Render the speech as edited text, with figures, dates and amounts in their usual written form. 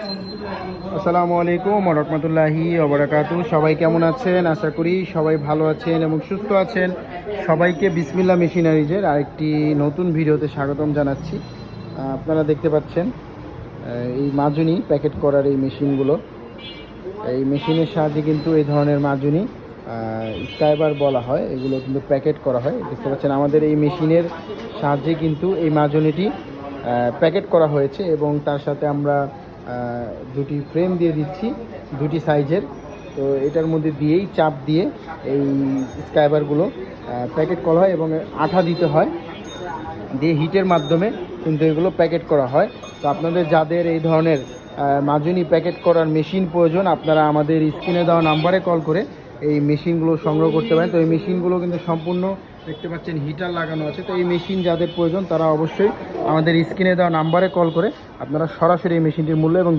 আসসালামু আলাইকুম ওয়া রাহমাতুল্লাহি ওয়া বারাকাতুহু। সবাই কেমন আছেন? আশা করি সবাই ভালো আছেন এবং সুস্থ আছেন। সবাইকে বিসমিল্লাহ মেশিনারিজের আরেকটি নতুন ভিডিওতে স্বাগতম জানাচ্ছি। আপনারা দেখতে পাচ্ছেন এই মাজুনি প্যাকেট করার এই মেশিনগুলো। এই মেশিনের সাহায্যে কিন্তু এই ধরনের মাজুনি স্কাইবার বলা হয়, এগুলো কিন্তু প্যাকেট করা হয়। দেখতে পাচ্ছেন আমাদের এই মেশিনের সাহায্যে কিন্তু এই মাজুনিটি প্যাকেট করা হয়েছে এবং তার সাথে আমরা দুটি ফ্রেম দিয়ে দিচ্ছি, দুটি সাইজের। তো এটার মধ্যে দিয়েই চাপ দিয়ে এই স্কাইবারগুলো প্যাকেট করা হয় এবং আঠা দিতে হয়, দিয়ে হিটের মাধ্যমে কিন্তু এগুলো প্যাকেট করা হয়। তো আপনাদের যাদের এই ধরনের মাজুনি প্যাকেট করার মেশিন প্রয়োজন, আপনারা আমাদের স্ক্রিনে দেওয়া নাম্বারে কল করে এই মেশিনগুলো সংগ্রহ করতে পারেন। তো এই মেশিনগুলো কিন্তু সম্পূর্ণ দেখতে পাচ্ছেন হিটার লাগানো আছে। তো এই মেশিন যাদের প্রয়োজন তারা অবশ্যই আমাদের স্ক্রিনে দেওয়া নাম্বারে কল করে আপনারা সরাসরি এই মেশিনটির মূল্য এবং